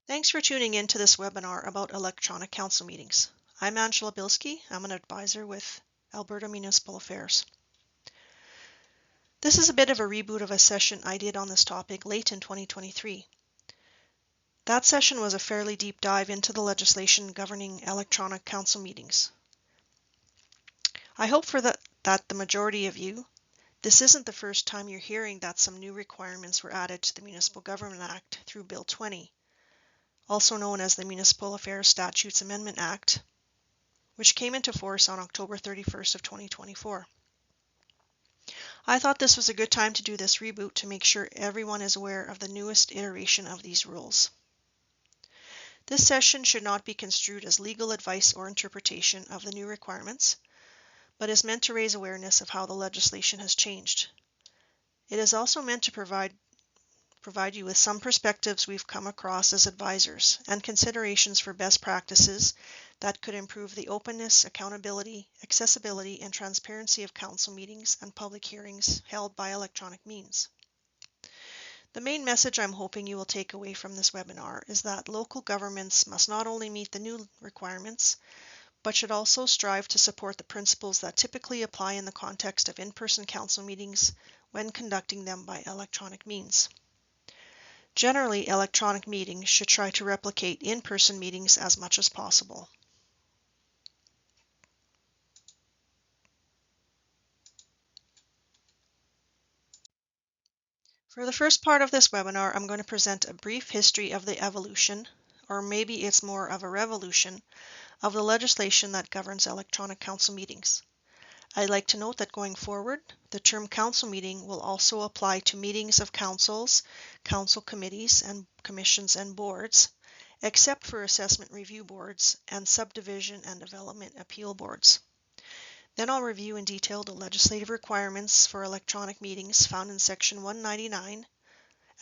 Thanks for tuning in to this webinar about electronic council meetings. I'm Angela Bilski. I'm an advisor with Alberta Municipal Affairs. This is a bit of a reboot of a session I did on this topic late in 2023. That session was a fairly deep dive into the legislation governing electronic council meetings. I hope that the majority of you, this isn't the first time you're hearing that some new requirements were added to the Municipal Government Act through Bill 20. Also known as the Municipal Affairs Statutes Amendment Act, which came into force on October 31st of 2024. I thought this was a good time to do this reboot to make sure everyone is aware of the newest iteration of these rules. This session should not be construed as legal advice or interpretation of the new requirements, but is meant to raise awareness of how the legislation has changed. It is also meant to provide you with some perspectives we've come across as advisors and considerations for best practices that could improve the openness, accountability, accessibility, and transparency of council meetings and public hearings held by electronic means. The main message I'm hoping you will take away from this webinar is that local governments must not only meet the new requirements, but should also strive to support the principles that typically apply in the context of in-person council meetings when conducting them by electronic means. Generally, electronic meetings should try to replicate in-person meetings as much as possible. For the first part of this webinar, I'm going to present a brief history of the evolution, or maybe it's more of a revolution, of the legislation that governs electronic council meetings. I'd like to note that going forward, the term council meeting will also apply to meetings of councils, council committees, and commissions and boards, except for assessment review boards and subdivision and development appeal boards. Then I'll review in detail the legislative requirements for electronic meetings found in Section 199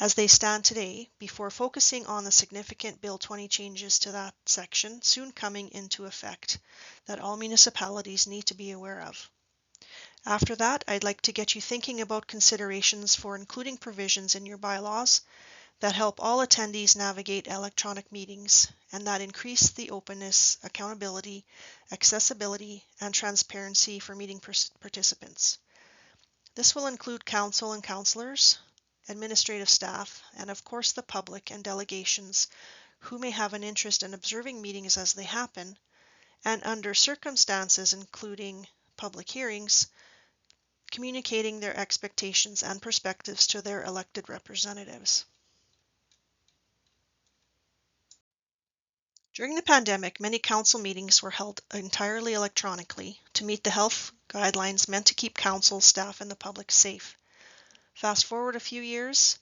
as they stand today, before focusing on the significant Bill 20 changes to that section soon coming into effect that all municipalities need to be aware of. After that, I'd like to get you thinking about considerations for including provisions in your bylaws that help all attendees navigate electronic meetings and that increase the openness, accountability, accessibility, and transparency for meeting participants. This will include council and councillors, administrative staff, and of course the public and delegations who may have an interest in observing meetings as they happen, and under circumstances including public hearings, communicating their expectations and perspectives to their elected representatives. During the pandemic, many council meetings were held entirely electronically to meet the health guidelines meant to keep council staff and the public safe. Fast forward a few years,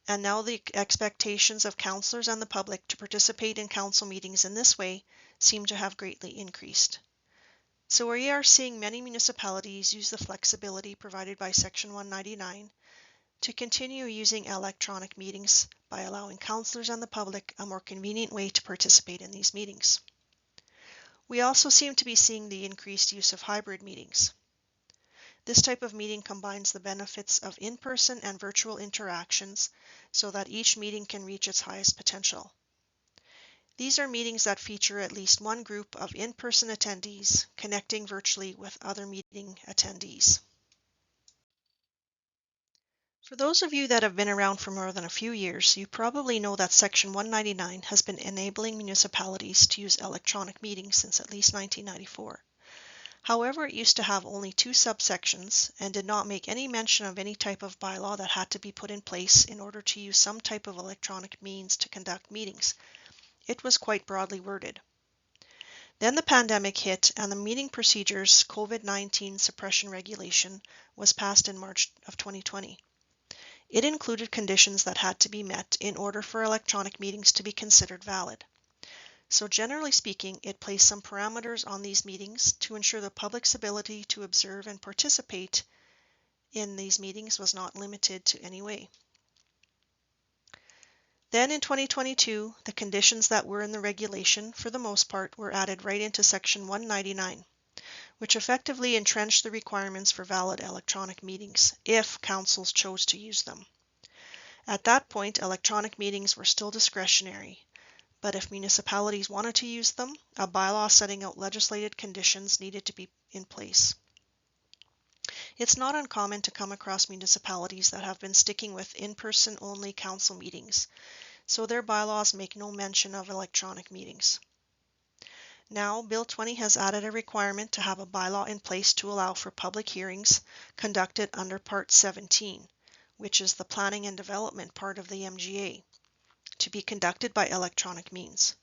and now the expectations of councillors and the public to participate in council meetings in this way seem to have greatly increased. So we are seeing many municipalities use the flexibility provided by Section 199 to continue using electronic meetings by allowing councillors and the public a more convenient way to participate in these meetings. We also seem to be seeing the increased use of hybrid meetings. This type of meeting combines the benefits of in-person and virtual interactions so that each meeting can reach its highest potential. These are meetings that feature at least one group of in-person attendees connecting virtually with other meeting attendees. For those of you that have been around for more than a few years, you probably know that Section 199 has been enabling municipalities to use electronic meetings since at least 1994. However, it used to have only two subsections and did not make any mention of any type of bylaw that had to be put in place in order to use some type of electronic means to conduct meetings. It was quite broadly worded. Then the pandemic hit and the meeting procedures COVID-19 suppression regulation was passed in March of 2020. It included conditions that had to be met in order for electronic meetings to be considered valid. So generally speaking, it placed some parameters on these meetings to ensure the public's ability to observe and participate in these meetings was not limited to any way. Then in 2022, the conditions that were in the regulation, for the most part, were added right into Section 199, which effectively entrenched the requirements for valid electronic meetings if councils chose to use them. At that point, electronic meetings were still discretionary, but if municipalities wanted to use them, a bylaw setting out legislated conditions needed to be in place. It's not uncommon to come across municipalities that have been sticking with in-person only council meetings, so their bylaws make no mention of electronic meetings. Now, Bill 20 has added a requirement to have a bylaw in place to allow for public hearings conducted under Part 17, which is the planning and development part of the MGA, to be conducted by electronic means.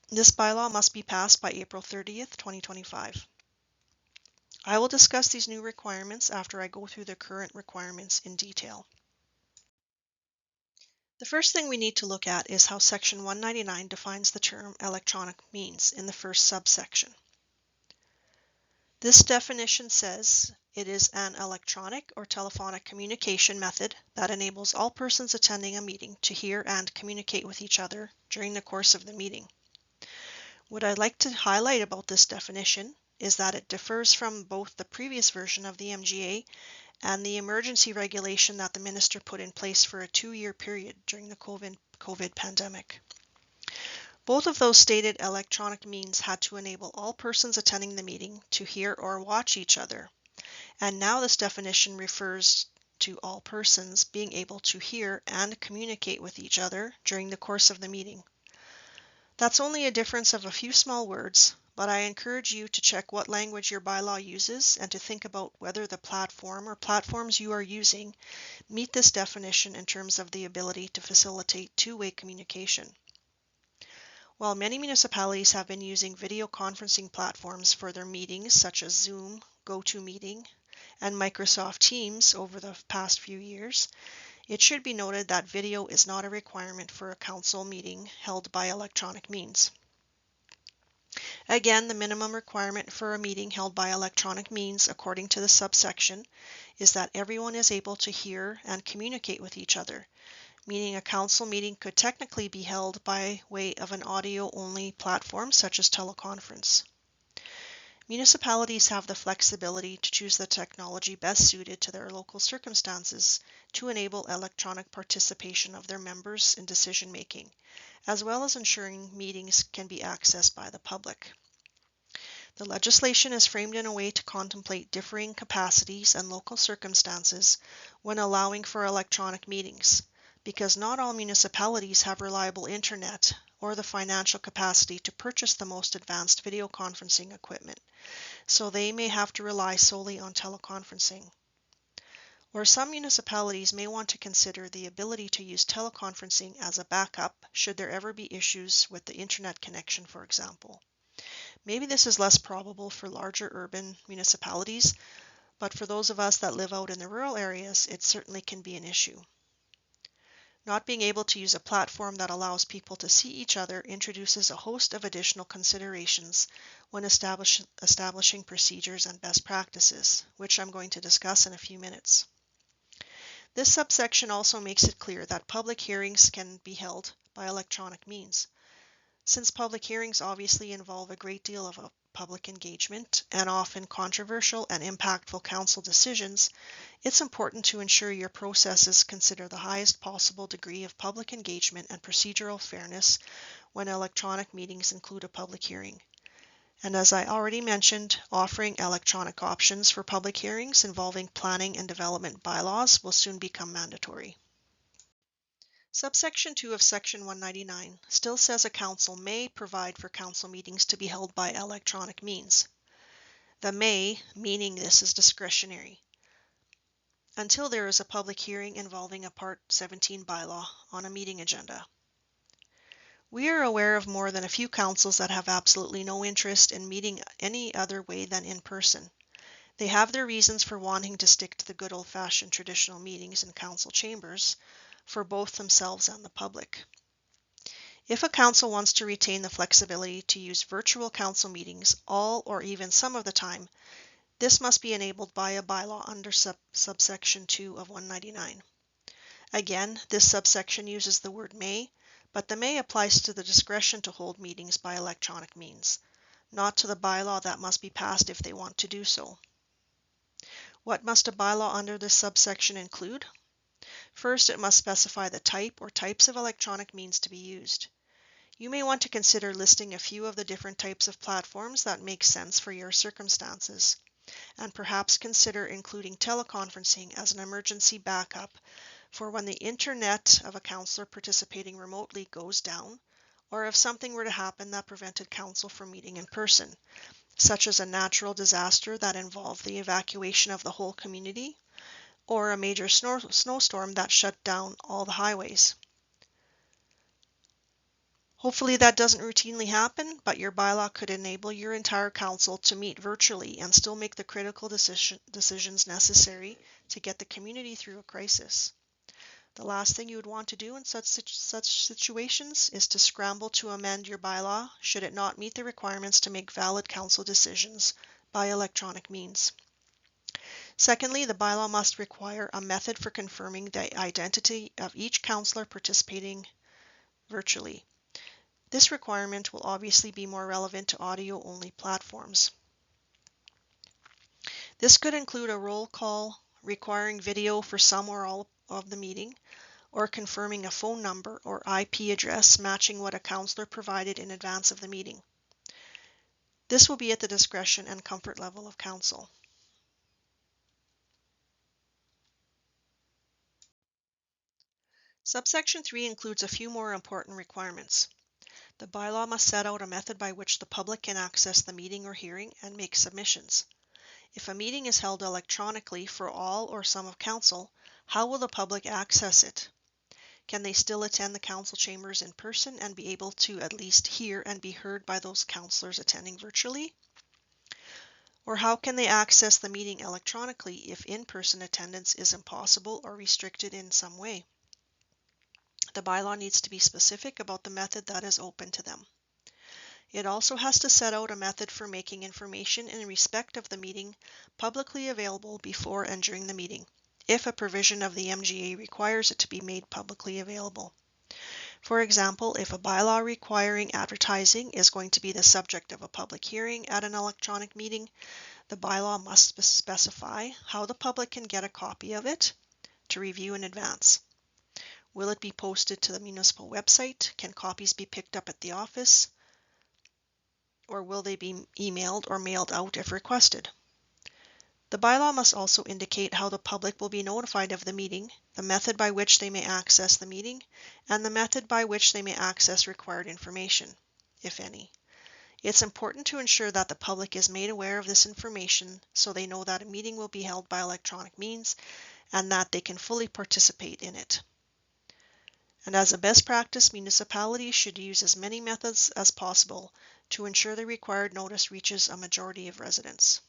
This bylaw must be passed by April 30th, 2025. I will discuss these new requirements after I go through the current requirements in detail. The first thing we need to look at is how Section 199 defines the term electronic means in the first subsection. This definition says it is an electronic or telephonic communication method that enables all persons attending a meeting to hear and communicate with each other during the course of the meeting. What I'd like to highlight about this definition is that it differs from both the previous version of the MGA and the emergency regulation that the minister put in place for a 2-year period during the COVID pandemic. Both of those stated electronic means had to enable all persons attending the meeting to hear or watch each other, and now this definition refers to all persons being able to hear and communicate with each other during the course of the meeting. That's only a difference of a few small words, but I encourage you to check what language your bylaw uses and to think about whether the platform or platforms you are using meet this definition in terms of the ability to facilitate two-way communication. While many municipalities have been using video conferencing platforms for their meetings such as Zoom, GoToMeeting, and Microsoft Teams over the past few years, it should be noted that video is not a requirement for a council meeting held by electronic means. Again, the minimum requirement for a meeting held by electronic means, according to the subsection, is that everyone is able to hear and communicate with each other, meaning a council meeting could technically be held by way of an audio-only platform such as teleconference. Municipalities have the flexibility to choose the technology best suited to their local circumstances to enable electronic participation of their members in decision-making, as well as ensuring meetings can be accessed by the public. The legislation is framed in a way to contemplate differing capacities and local circumstances when allowing for electronic meetings, because not all municipalities have reliable internet or the financial capacity to purchase the most advanced video conferencing equipment, so they may have to rely solely on teleconferencing. Or some municipalities may want to consider the ability to use teleconferencing as a backup should there ever be issues with the internet connection, for example. Maybe this is less probable for larger urban municipalities, but for those of us that live out in the rural areas, it certainly can be an issue. Not being able to use a platform that allows people to see each other introduces a host of additional considerations when establishing procedures and best practices, which I'm going to discuss in a few minutes. This subsection also makes it clear that public hearings can be held by electronic means. Since public hearings obviously involve a great deal of public engagement and often controversial and impactful council decisions, it's important to ensure your processes consider the highest possible degree of public engagement and procedural fairness when electronic meetings include a public hearing. And as I already mentioned, offering electronic options for public hearings involving planning and development bylaws will soon become mandatory. Subsection 2 of Section 199 still says a council may provide for council meetings to be held by electronic means. The may, meaning this is discretionary, until there is a public hearing involving a Part 17 bylaw on a meeting agenda. We are aware of more than a few councils that have absolutely no interest in meeting any other way than in person. They have their reasons for wanting to stick to the good old-fashioned traditional meetings in council chambers, for both themselves and the public. If a council wants to retain the flexibility to use virtual council meetings all or even some of the time, this must be enabled by a bylaw under subsection 2 of 199. Again, this subsection uses the word may, but the may applies to the discretion to hold meetings by electronic means, not to the bylaw that must be passed if they want to do so. What must a bylaw under this subsection include? First, it must specify the type or types of electronic means to be used. You may want to consider listing a few of the different types of platforms that make sense for your circumstances, and perhaps consider including teleconferencing as an emergency backup for when the internet of a counselor participating remotely goes down, or if something were to happen that prevented council from meeting in person, such as a natural disaster that involved the evacuation of the whole community, or a major snowstorm that shut down all the highways. Hopefully that doesn't routinely happen, but your bylaw could enable your entire council to meet virtually and still make the critical decisions necessary to get the community through a crisis. The last thing you would want to do in such situations is to scramble to amend your bylaw should it not meet the requirements to make valid council decisions by electronic means. Secondly, the bylaw must require a method for confirming the identity of each councillor participating virtually. This requirement will obviously be more relevant to audio-only platforms. This could include a roll call requiring video for some or all of the meeting, or confirming a phone number or IP address matching what a councillor provided in advance of the meeting. This will be at the discretion and comfort level of council. Subsection 3 includes a few more important requirements. The bylaw must set out a method by which the public can access the meeting or hearing and make submissions. If a meeting is held electronically for all or some of council, how will the public access it? Can they still attend the council chambers in person and be able to at least hear and be heard by those councillors attending virtually? Or how can they access the meeting electronically if in-person attendance is impossible or restricted in some way? The bylaw needs to be specific about the method that is open to them. It also has to set out a method for making information in respect of the meeting publicly available before and during the meeting, if a provision of the MGA requires it to be made publicly available. For example, if a bylaw requiring advertising is going to be the subject of a public hearing at an electronic meeting, the bylaw must specify how the public can get a copy of it to review in advance. Will it be posted to the municipal website? Can copies be picked up at the office? Or will they be emailed or mailed out if requested? The bylaw must also indicate how the public will be notified of the meeting, the method by which they may access the meeting, and the method by which they may access required information, if any. It's important to ensure that the public is made aware of this information so they know that a meeting will be held by electronic means and that they can fully participate in it. And as a best practice, municipalities should use as many methods as possible to ensure the required notice reaches a majority of residents.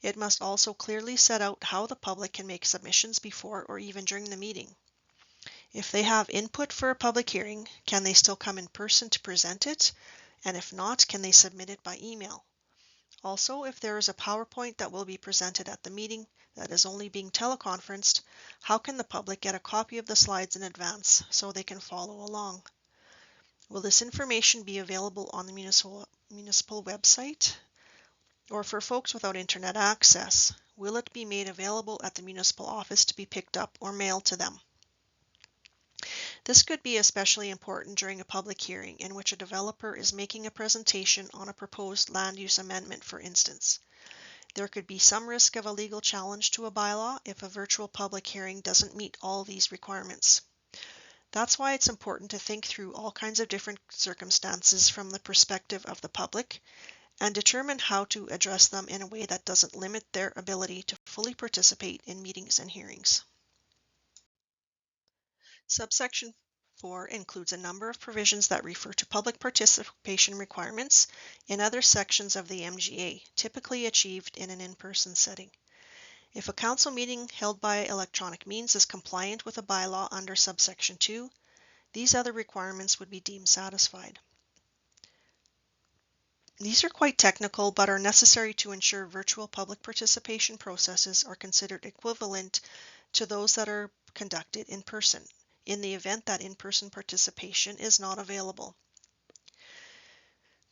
It must also clearly set out how the public can make submissions before or even during the meeting. If they have input for a public hearing, can they still come in person to present it? And if not, can they submit it by email? Also, if there is a PowerPoint that will be presented at the meeting that is only being teleconferenced, how can the public get a copy of the slides in advance so they can follow along? Will this information be available on the municipal website? Or for folks without internet access, will it be made available at the municipal office to be picked up or mailed to them? This could be especially important during a public hearing in which a developer is making a presentation on a proposed land use amendment, for instance. There could be some risk of a legal challenge to a bylaw if a virtual public hearing doesn't meet all these requirements. That's why it's important to think through all kinds of different circumstances from the perspective of the public and determine how to address them in a way that doesn't limit their ability to fully participate in meetings and hearings. Subsection 4 includes a number of provisions that refer to public participation requirements in other sections of the MGA, typically achieved in an in-person setting. If a council meeting held by electronic means is compliant with a bylaw under subsection 2, these other requirements would be deemed satisfied. These are quite technical but are necessary to ensure virtual public participation processes are considered equivalent to those that are conducted in person, in the event that in-person participation is not available.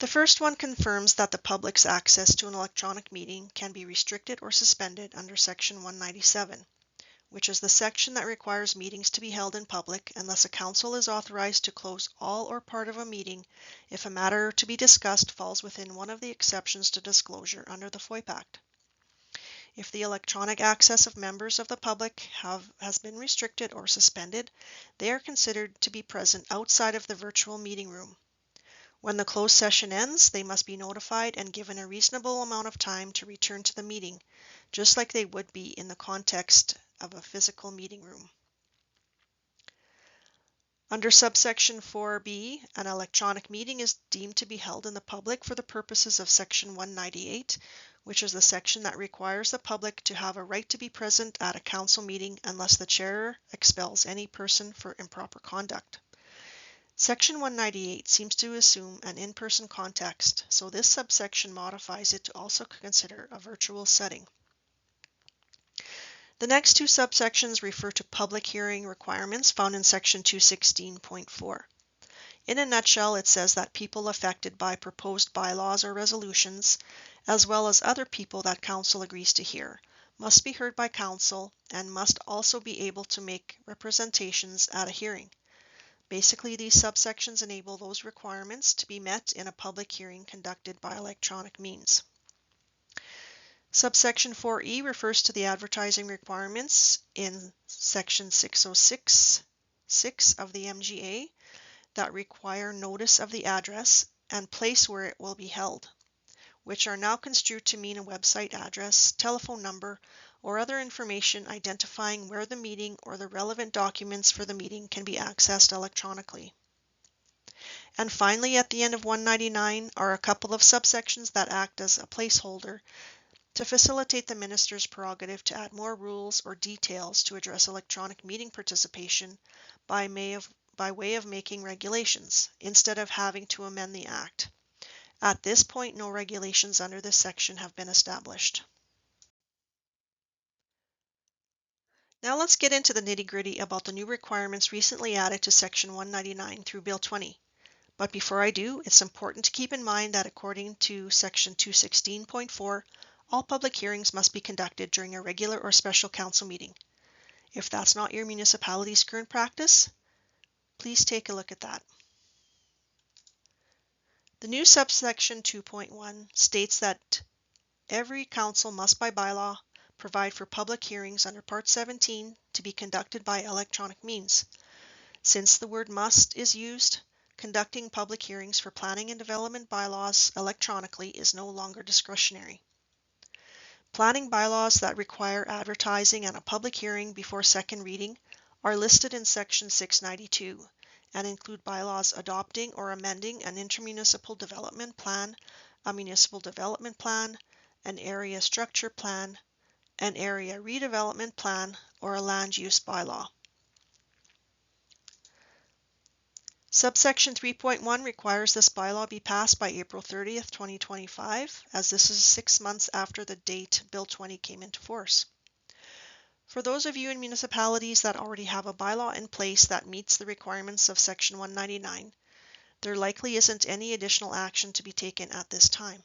The first one confirms that the public's access to an electronic meeting can be restricted or suspended under Section 197, which is the section that requires meetings to be held in public unless a council is authorized to close all or part of a meeting if a matter to be discussed falls within one of the exceptions to disclosure under the FOIP Act. If the electronic access of members of the public has been restricted or suspended, they are considered to be present outside of the virtual meeting room. When the closed session ends, they must be notified and given a reasonable amount of time to return to the meeting, just like they would be in the context of a physical meeting room. Under subsection 4B, an electronic meeting is deemed to be held in the public for the purposes of section 198, which is the section that requires the public to have a right to be present at a council meeting unless the chair expels any person for improper conduct. Section 198 seems to assume an in-person context, so this subsection modifies it to also consider a virtual setting. The next two subsections refer to public hearing requirements found in section 216.4. In a nutshell, it says that people affected by proposed bylaws or resolutions, as well as other people that council agrees to hear, must be heard by council and must also be able to make representations at a hearing. Basically, these subsections enable those requirements to be met in a public hearing conducted by electronic means. Subsection 4E refers to the advertising requirements in section 606.6 of the MGA that require notice of the address and place where it will be held, which are now construed to mean a website address, telephone number, or other information identifying where the meeting or the relevant documents for the meeting can be accessed electronically. And finally, at the end of 199 are a couple of subsections that act as a placeholder to facilitate the minister's prerogative to add more rules or details to address electronic meeting participation by way of making regulations, instead of having to amend the Act. At this point, no regulations under this section have been established. Now let's get into the nitty-gritty about the new requirements recently added to Section 199 through Bill 20. But before I do, it's important to keep in mind that according to Section 216.4, all public hearings must be conducted during a regular or special council meeting. If that's not your municipality's current practice, please take a look at that. The new subsection 2.1 states that every council must by bylaw provide for public hearings under Part 17 to be conducted by electronic means. Since the word must is used, conducting public hearings for planning and development bylaws electronically is no longer discretionary. Planning bylaws that require advertising and a public hearing before second reading are listed in Section 692 and include bylaws adopting or amending an intermunicipal development plan, a municipal development plan, an area structure plan, an area redevelopment plan, or a land use bylaw. Subsection 3.1 requires this bylaw be passed by April 30th, 2025, as this is 6 months after the date Bill 20 came into force. For those of you in municipalities that already have a bylaw in place that meets the requirements of Section 199, there likely isn't any additional action to be taken at this time.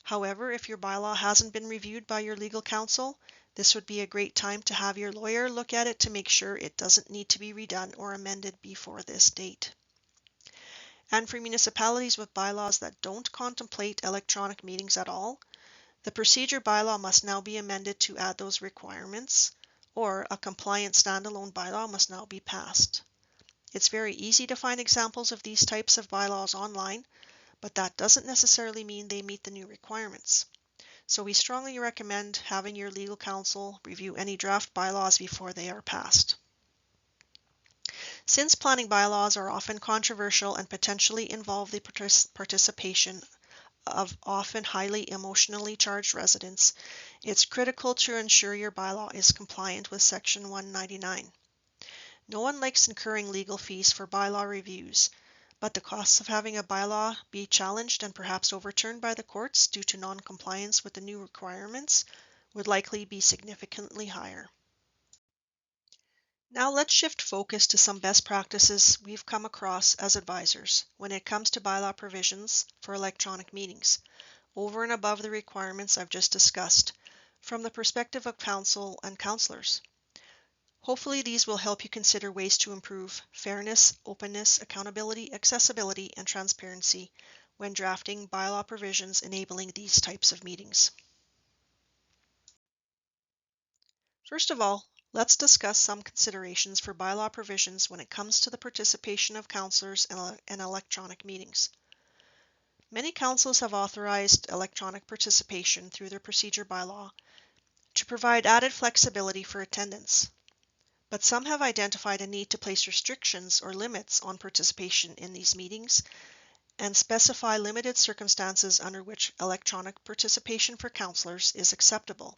However, if your bylaw hasn't been reviewed by your legal counsel, this would be a great time to have your lawyer look at it to make sure it doesn't need to be redone or amended before this date. And for municipalities with bylaws that don't contemplate electronic meetings at all, the procedure bylaw must now be amended to add those requirements, or a compliant standalone bylaw must now be passed. It's very easy to find examples of these types of bylaws online, but that doesn't necessarily mean they meet the new requirements. So we strongly recommend having your legal counsel review any draft bylaws before they are passed. Since planning bylaws are often controversial and potentially involve the participation of often highly emotionally charged residents, it's critical to ensure your bylaw is compliant with Section 199. No one likes incurring legal fees for bylaw reviews, but the costs of having a bylaw be challenged and perhaps overturned by the courts due to non-compliance with the new requirements would likely be significantly higher. Now let's shift focus to some best practices we've come across as advisors when it comes to bylaw provisions for electronic meetings, over and above the requirements I've just discussed, from the perspective of council and councillors. Hopefully these will help you consider ways to improve fairness, openness, accountability, accessibility, and transparency when drafting bylaw provisions enabling these types of meetings. First of all, let's discuss some considerations for bylaw provisions when it comes to the participation of councillors in electronic meetings. Many councils have authorized electronic participation through their procedure bylaw to provide added flexibility for attendance. But some have identified a need to place restrictions or limits on participation in these meetings and specify limited circumstances under which electronic participation for councillors is acceptable,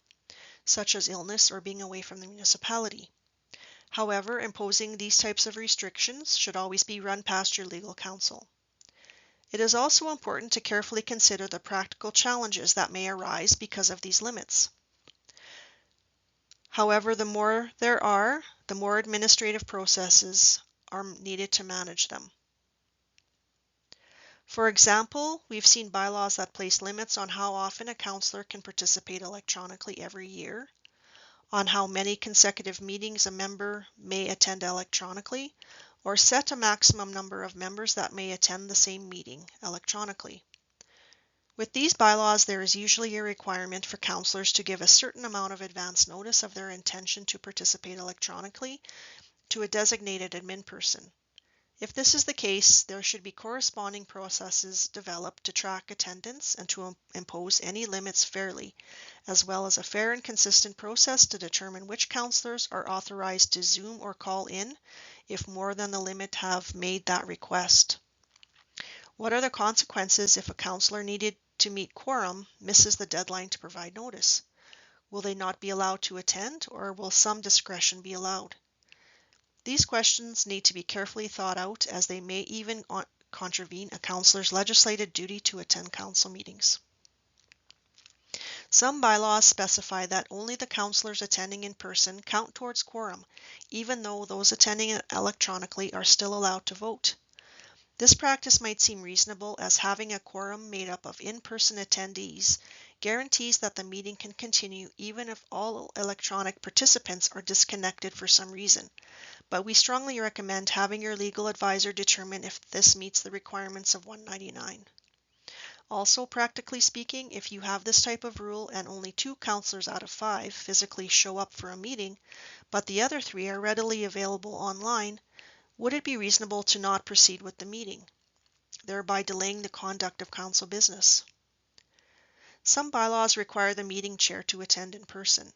such as illness or being away from the municipality. However, imposing these types of restrictions should always be run past your legal counsel. It is also important to carefully consider the practical challenges that may arise because of these limits. However, the more there are, the more administrative processes are needed to manage them. For example, we've seen bylaws that place limits on how often a councillor can participate electronically every year, on how many consecutive meetings a member may attend electronically, or set a maximum number of members that may attend the same meeting electronically. With these bylaws, there is usually a requirement for councillors to give a certain amount of advance notice of their intention to participate electronically to a designated admin person. If this is the case, there should be corresponding processes developed to track attendance and to impose any limits fairly, as well as a fair and consistent process to determine which councillors are authorized to Zoom or call in if more than the limit have made that request. What are the consequences if a councillor needed to meet quorum misses the deadline to provide notice? Will they not be allowed to attend, or will some discretion be allowed? These questions need to be carefully thought out, as they may even contravene a councillor's legislated duty to attend council meetings. Some bylaws specify that only the councillors attending in person count towards quorum, even though those attending electronically are still allowed to vote. This practice might seem reasonable, as having a quorum made up of in-person attendees guarantees that the meeting can continue even if all electronic participants are disconnected for some reason. But we strongly recommend having your legal advisor determine if this meets the requirements of 199. Also, practically speaking, if you have this type of rule and only 2 councillors out of 5 physically show up for a meeting, but the other 3 are readily available online, would it be reasonable to not proceed with the meeting, thereby delaying the conduct of council business? Some bylaws require the meeting chair to attend in person.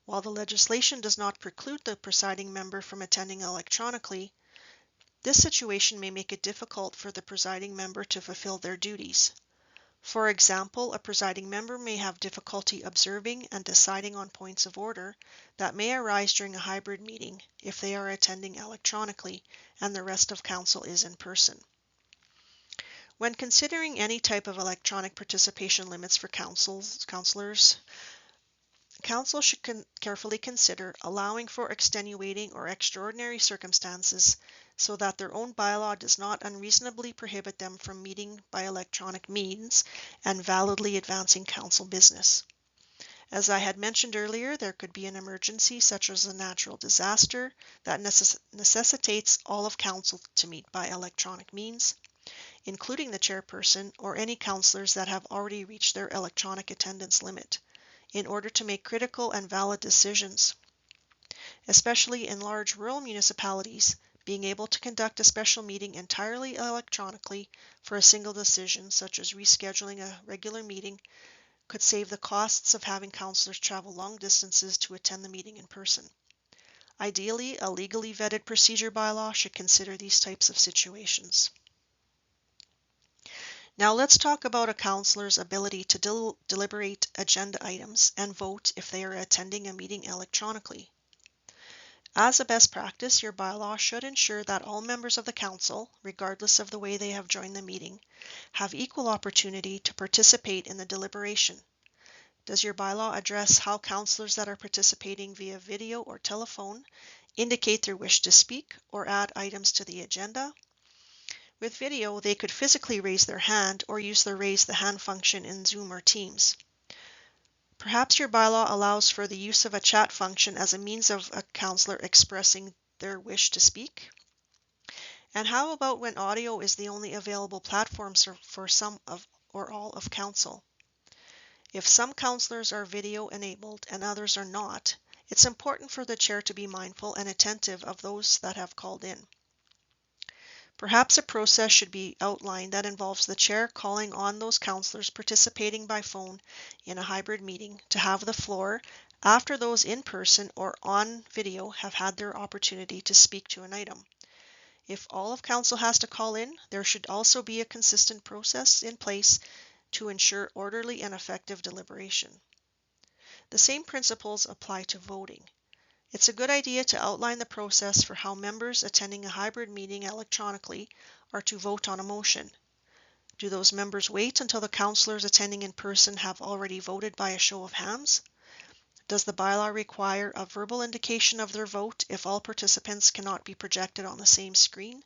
While the legislation does not preclude the presiding member from attending electronically, this situation may make it difficult for the presiding member to fulfill their duties. For example, a presiding member may have difficulty observing and deciding on points of order that may arise during a hybrid meeting if they are attending electronically and the rest of council is in person. When considering any type of electronic participation limits for councillors, council should carefully consider allowing for extenuating or extraordinary circumstances so that their own bylaw does not unreasonably prohibit them from meeting by electronic means and validly advancing council business. As I had mentioned earlier, there could be an emergency such as a natural disaster that necessitates all of council to meet by electronic means, including the chairperson or any councillors that have already reached their electronic attendance limit, in order to make critical and valid decisions. Especially in large rural municipalities, being able to conduct a special meeting entirely electronically for a single decision, such as rescheduling a regular meeting, could save the costs of having councillors travel long distances to attend the meeting in person. Ideally, a legally vetted procedure bylaw should consider these types of situations. Now let's talk about a councillor's ability to deliberate agenda items and vote if they are attending a meeting electronically. As a best practice, your bylaw should ensure that all members of the council, regardless of the way they have joined the meeting, have equal opportunity to participate in the deliberation. Does your bylaw address how councillors that are participating via video or telephone indicate their wish to speak or add items to the agenda? With video, they could physically raise their hand or use the raise the hand function in Zoom or Teams. Perhaps your bylaw allows for the use of a chat function as a means of a councillor expressing their wish to speak. And how about when audio is the only available platform for some of or all of council? If some councillors are video enabled and others are not, it's important for the chair to be mindful and attentive of those that have called in. Perhaps a process should be outlined that involves the chair calling on those councillors participating by phone in a hybrid meeting to have the floor after those in person or on video have had their opportunity to speak to an item. If all of council has to call in, there should also be a consistent process in place to ensure orderly and effective deliberation. The same principles apply to voting. It's a good idea to outline the process for how members attending a hybrid meeting electronically are to vote on a motion. Do those members wait until the councillors attending in person have already voted by a show of hands? Does the bylaw require a verbal indication of their vote if all participants cannot be projected on the same screen,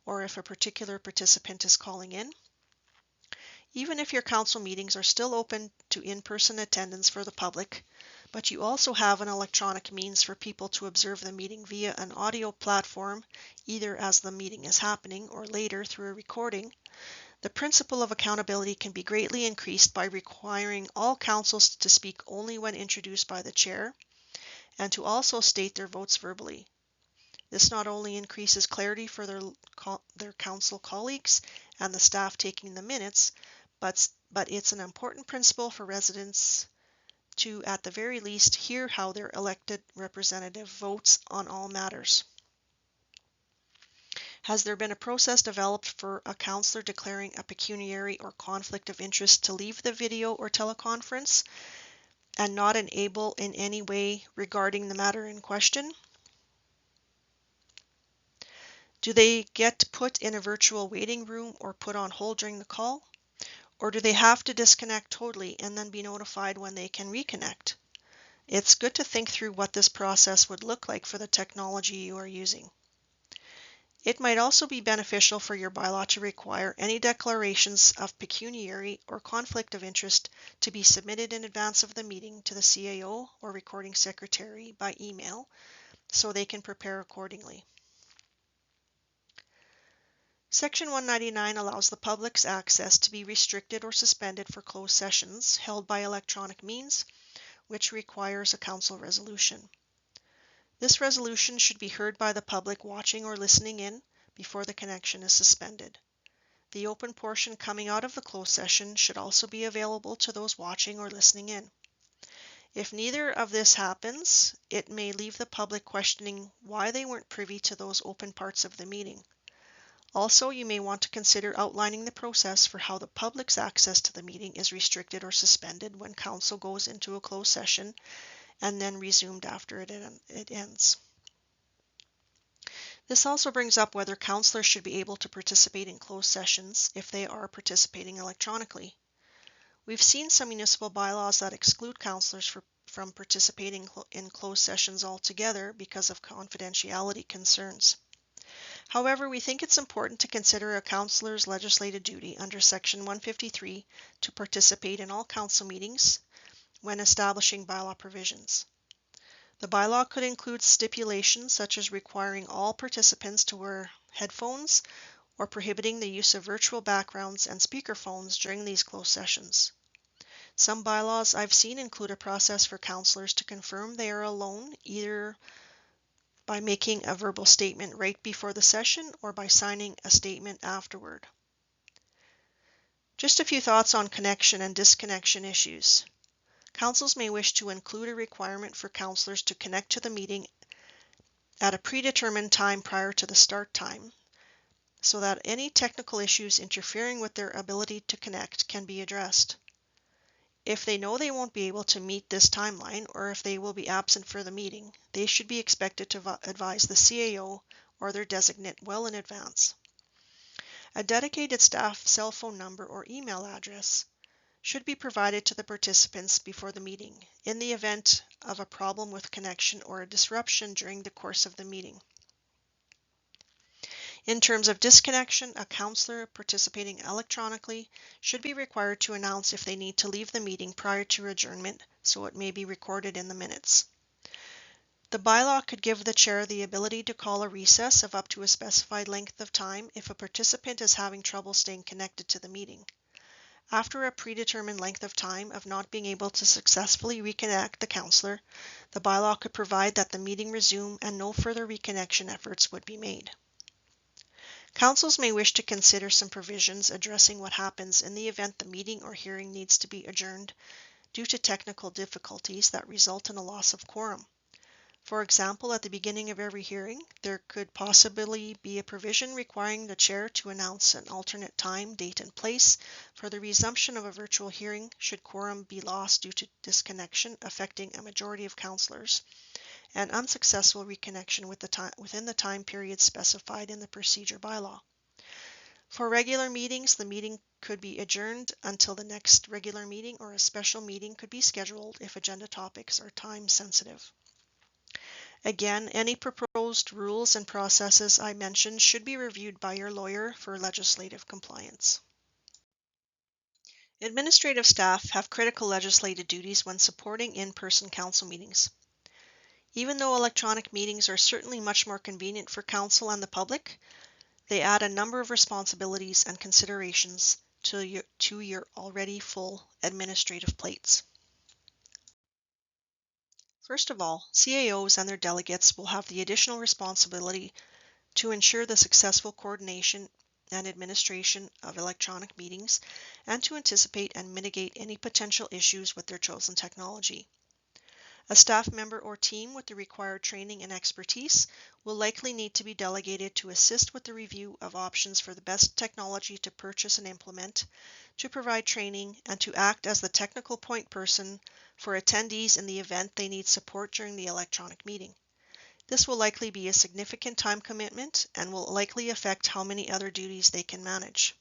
or if a particular participant is calling in? Even if your council meetings are still open to in-person attendance for the public, but you also have an electronic means for people to observe the meeting via an audio platform, either as the meeting is happening or later through a recording, the principle of accountability can be greatly increased by requiring all councils to speak only when introduced by the chair and to also state their votes verbally. This not only increases clarity for their council colleagues and the staff taking the minutes, but it's an important principle for residents to, at the very least, hear how their elected representative votes on all matters. Has there been a process developed for a councillor declaring a pecuniary or conflict of interest to leave the video or teleconference and not enable in any way regarding the matter in question? Do they get put in a virtual waiting room or put on hold during the call? Or do they have to disconnect totally and then be notified when they can reconnect? It's good to think through what this process would look like for the technology you are using. It might also be beneficial for your bylaw to require any declarations of pecuniary or conflict of interest to be submitted in advance of the meeting to the CAO or recording secretary by email so they can prepare accordingly. Section 199 allows the public's access to be restricted or suspended for closed sessions held by electronic means, which requires a council resolution. This resolution should be heard by the public watching or listening in before the connection is suspended. The open portion coming out of the closed session should also be available to those watching or listening in. If neither of this happens, it may leave the public questioning why they weren't privy to those open parts of the meeting. Also, you may want to consider outlining the process for how the public's access to the meeting is restricted or suspended when council goes into a closed session and then resumed after it ends. This also brings up whether councillors should be able to participate in closed sessions if they are participating electronically. We've seen some municipal bylaws that exclude councillors from participating in closed sessions altogether because of confidentiality concerns. However, we think it's important to consider a councillor's legislated duty under Section 153 to participate in all council meetings when establishing bylaw provisions. The bylaw could include stipulations such as requiring all participants to wear headphones or prohibiting the use of virtual backgrounds and speakerphones during these closed sessions. Some bylaws I've seen include a process for councillors to confirm they are alone, either by making a verbal statement right before the session or by signing a statement afterward. Just a few thoughts on connection and disconnection issues. Councils may wish to include a requirement for councillors to connect to the meeting at a predetermined time prior to the start time, so that any technical issues interfering with their ability to connect can be addressed. If they know they won't be able to meet this timeline, or if they will be absent for the meeting, they should be expected to advise the CAO or their designate well in advance. A dedicated staff cell phone number or email address should be provided to the participants before the meeting in the event of a problem with connection or a disruption during the course of the meeting. In terms of disconnection, a counselor participating electronically should be required to announce if they need to leave the meeting prior to adjournment, so it may be recorded in the minutes. The bylaw could give the chair the ability to call a recess of up to a specified length of time if a participant is having trouble staying connected to the meeting. After a predetermined length of time of not being able to successfully reconnect the counselor, the bylaw could provide that the meeting resume and no further reconnection efforts would be made. Councils may wish to consider some provisions addressing what happens in the event the meeting or hearing needs to be adjourned due to technical difficulties that result in a loss of quorum. For example, at the beginning of every hearing, there could possibly be a provision requiring the chair to announce an alternate time, date, and place for the resumption of a virtual hearing should quorum be lost due to disconnection affecting a majority of councillors and unsuccessful reconnection within the time period specified in the procedure bylaw. For regular meetings, the meeting could be adjourned until the next regular meeting, or a special meeting could be scheduled if agenda topics are time sensitive. Again, any proposed rules and processes I mentioned should be reviewed by your lawyer for legislative compliance. Administrative staff have critical legislative duties when supporting in-person council meetings. Even though electronic meetings are certainly much more convenient for council and the public, they add a number of responsibilities and considerations to your already full administrative plates. First of all, CAOs and their delegates will have the additional responsibility to ensure the successful coordination and administration of electronic meetings and to anticipate and mitigate any potential issues with their chosen technology. A staff member or team with the required training and expertise will likely need to be delegated to assist with the review of options for the best technology to purchase and implement, to provide training, and to act as the technical point person for attendees in the event they need support during the electronic meeting. This will likely be a significant time commitment and will likely affect how many other duties they can manage.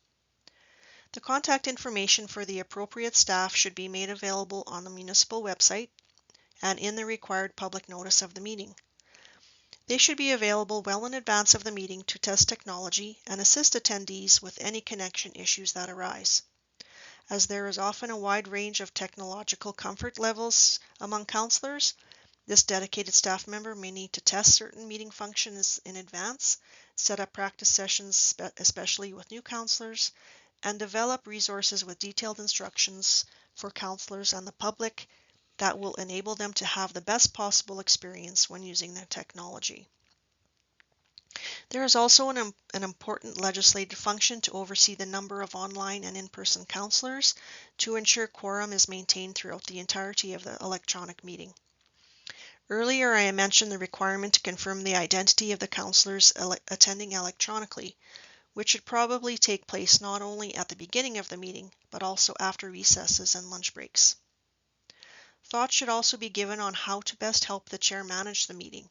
The contact information for the appropriate staff should be made available on the municipal website and in the required public notice of the meeting. They should be available well in advance of the meeting to test technology and assist attendees with any connection issues that arise. As there is often a wide range of technological comfort levels among councillors, this dedicated staff member may need to test certain meeting functions in advance, set up practice sessions, especially with new councillors, and develop resources with detailed instructions for councillors and the public that will enable them to have the best possible experience when using their technology. There is also an important legislative function to oversee the number of online and in-person councillors to ensure quorum is maintained throughout the entirety of the electronic meeting. Earlier, I mentioned the requirement to confirm the identity of the councillors attending electronically, which should probably take place not only at the beginning of the meeting, but also after recesses and lunch breaks. Thought should also be given on how to best help the chair manage the meeting.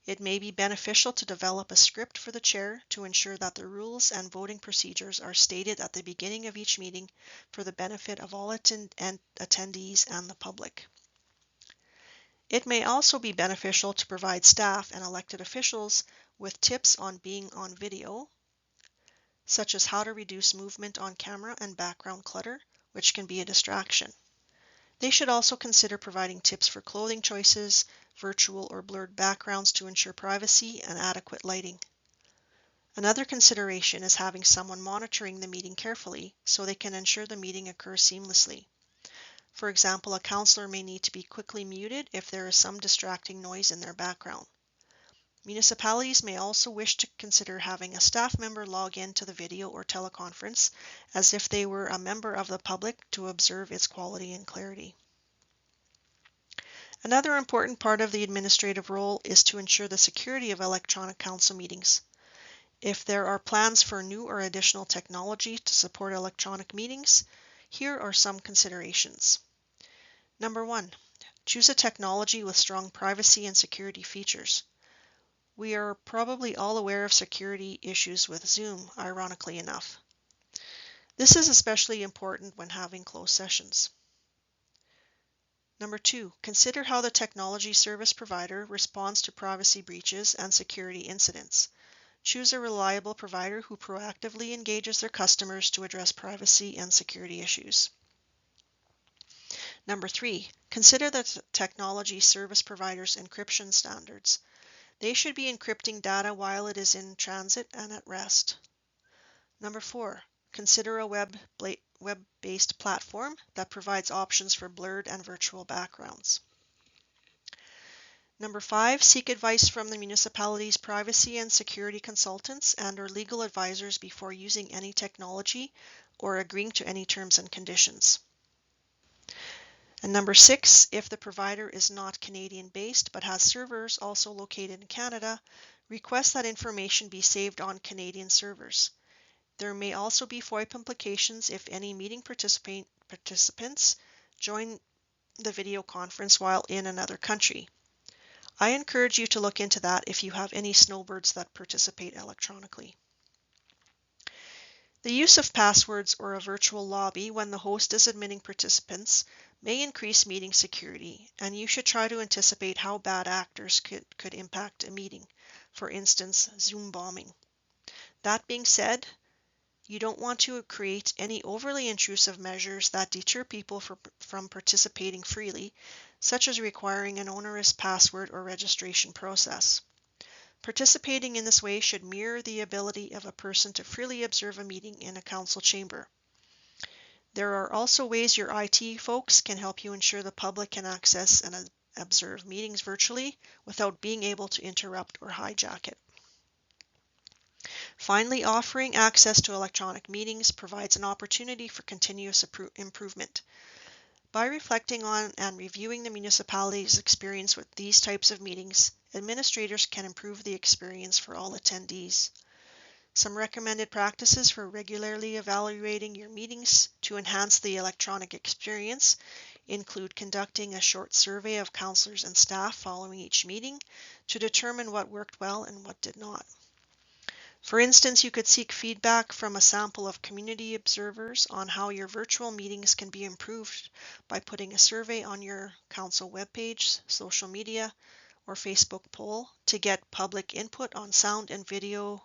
It may be beneficial to develop a script for the chair to ensure that the rules and voting procedures are stated at the beginning of each meeting for the benefit of all attendees and the public. It may also be beneficial to provide staff and elected officials with tips on being on video, such as how to reduce movement on camera and background clutter, which can be a distraction. They should also consider providing tips for clothing choices, virtual or blurred backgrounds to ensure privacy and adequate lighting. Another consideration is having someone monitoring the meeting carefully so they can ensure the meeting occurs seamlessly. For example, a councillor may need to be quickly muted if there is some distracting noise in their background. Municipalities may also wish to consider having a staff member log in to the video or teleconference as if they were a member of the public to observe its quality and clarity. Another important part of the administrative role is to ensure the security of electronic council meetings. If there are plans for new or additional technology to support electronic meetings, here are some considerations. Number 1, choose a technology with strong privacy and security features. We are probably all aware of security issues with Zoom, ironically enough. This is especially important when having closed sessions. Number 2, consider how the technology service provider responds to privacy breaches and security incidents. Choose a reliable provider who proactively engages their customers to address privacy and security issues. Number 3, consider the technology service provider's encryption standards. They should be encrypting data while it is in transit and at rest. Number 4, consider a web-based platform that provides options for blurred and virtual backgrounds. Number 5, seek advice from the municipality's privacy and security consultants and/or legal advisors before using any technology or agreeing to any terms and conditions. And number 6, if the provider is not Canadian-based but has servers also located in Canada, request that information be saved on Canadian servers. There may also be FOIP implications if any meeting participants join the video conference while in another country. I encourage you to look into that if you have any snowbirds that participate electronically. The use of passwords or a virtual lobby when the host is admitting participants may increase meeting security, and you should try to anticipate how bad actors could impact a meeting, for instance, Zoom bombing. That being said, you don't want to create any overly intrusive measures that deter people from participating freely, such as requiring an onerous password or registration process. Participating in this way should mirror the ability of a person to freely observe a meeting in a council chamber. There are also ways your IT folks can help you ensure the public can access and observe meetings virtually without being able to interrupt or hijack it. Finally, offering access to electronic meetings provides an opportunity for continuous improvement. By reflecting on and reviewing the municipality's experience with these types of meetings, administrators can improve the experience for all attendees. Some recommended practices for regularly evaluating your meetings to enhance the electronic experience include conducting a short survey of councillors and staff following each meeting to determine what worked well and what did not. For instance, you could seek feedback from a sample of community observers on how your virtual meetings can be improved by putting a survey on your council webpage, social media, or Facebook poll to get public input on sound and video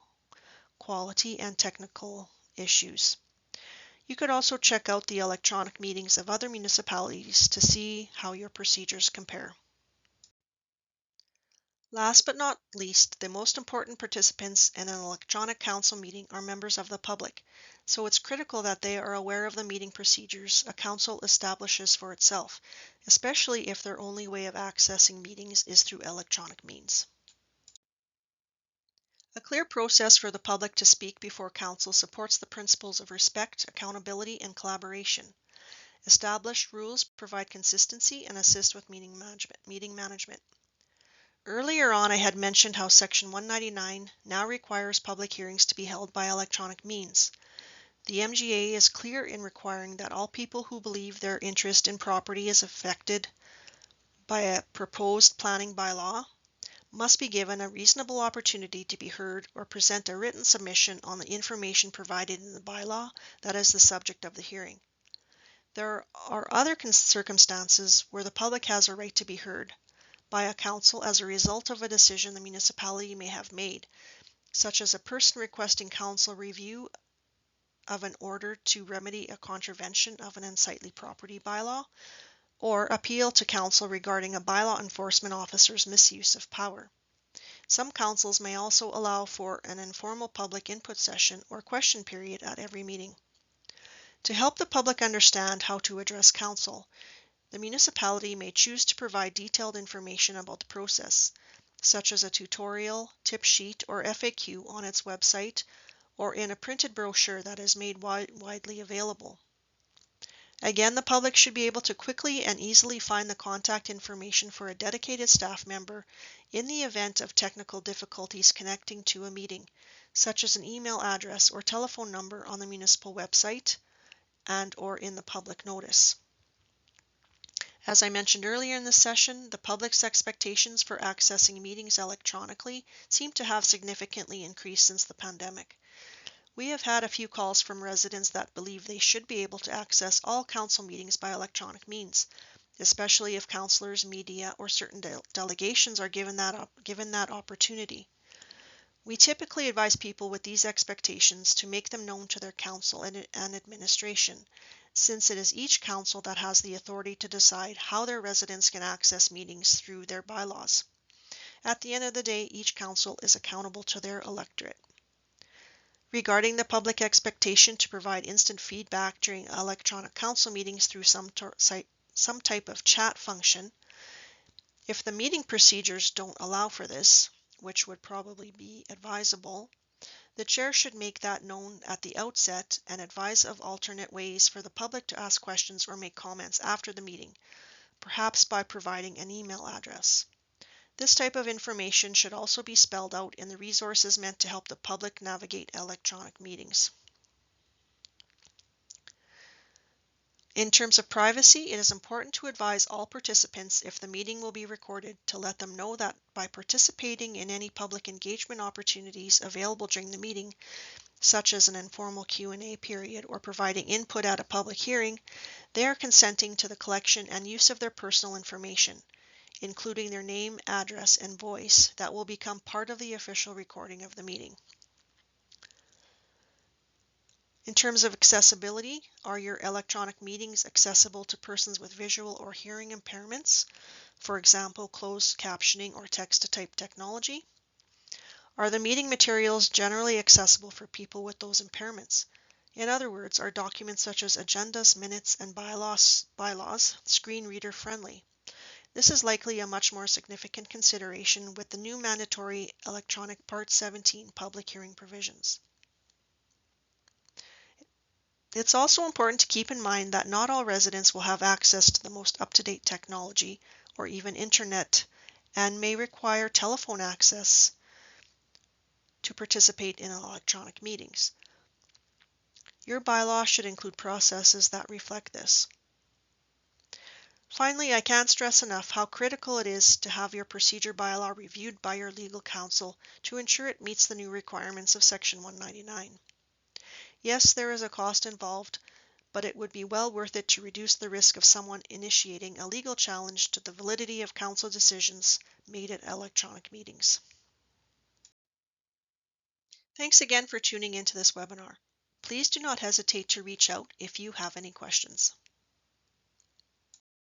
quality and technical issues. You could also check out the electronic meetings of other municipalities to see how your procedures compare. Last but not least, the most important participants in an electronic council meeting are members of the public, so it's critical that they are aware of the meeting procedures a council establishes for itself, especially if their only way of accessing meetings is through electronic means. A clear process for the public to speak before council supports the principles of respect, accountability, and collaboration. Established rules provide consistency and assist with meeting management. Earlier on, I had mentioned how Section 199 now requires public hearings to be held by electronic means. The MGA is clear in requiring that all people who believe their interest in property is affected by a proposed planning bylaw must be given a reasonable opportunity to be heard or present a written submission on the information provided in the bylaw that is the subject of the hearing. There are other circumstances where the public has a right to be heard by a council as a result of a decision the municipality may have made, such as a person requesting council review of an order to remedy a contravention of an unsightly property bylaw, or appeal to council regarding a bylaw enforcement officer's misuse of power. Some councils may also allow for an informal public input session or question period at every meeting. To help the public understand how to address council, the municipality may choose to provide detailed information about the process, such as a tutorial, tip sheet, or FAQ on its website or in a printed brochure that is made widely available. Again, the public should be able to quickly and easily find the contact information for a dedicated staff member in the event of technical difficulties connecting to a meeting, such as an email address or telephone number on the municipal website and/or in the public notice. As I mentioned earlier in this session, the public's expectations for accessing meetings electronically seem to have significantly increased since the pandemic. We have had a few calls from residents that believe they should be able to access all council meetings by electronic means, especially if councillors, media, or certain delegations are given that opportunity. We typically advise people with these expectations to make them known to their council and administration, since it is each council that has the authority to decide how their residents can access meetings through their bylaws. At the end of the day, each council is accountable to their electorate. Regarding the public expectation to provide instant feedback during electronic council meetings through some type of chat function, if the meeting procedures don't allow for this, which would probably be advisable, the chair should make that known at the outset and advise of alternate ways for the public to ask questions or make comments after the meeting, perhaps by providing an email address. This type of information should also be spelled out in the resources meant to help the public navigate electronic meetings. In terms of privacy, it is important to advise all participants if the meeting will be recorded to let them know that by participating in any public engagement opportunities available during the meeting, such as an informal Q&A period or providing input at a public hearing, they are consenting to the collection and use of their personal information, including their name, address, and voice that will become part of the official recording of the meeting. In terms of accessibility, are your electronic meetings accessible to persons with visual or hearing impairments, for example, closed captioning or text-to-type technology? Are the meeting materials generally accessible for people with those impairments? In other words, are documents such as agendas, minutes, and bylaws screen reader friendly? This is likely a much more significant consideration with the new mandatory electronic Part 17 public hearing provisions. It's also important to keep in mind that not all residents will have access to the most up-to-date technology or even internet and may require telephone access to participate in electronic meetings. Your bylaw should include processes that reflect this. Finally, I can't stress enough how critical it is to have your procedure bylaw reviewed by your legal counsel to ensure it meets the new requirements of Section 199. Yes, there is a cost involved, but it would be well worth it to reduce the risk of someone initiating a legal challenge to the validity of council decisions made at electronic meetings. Thanks again for tuning into this webinar. Please do not hesitate to reach out if you have any questions.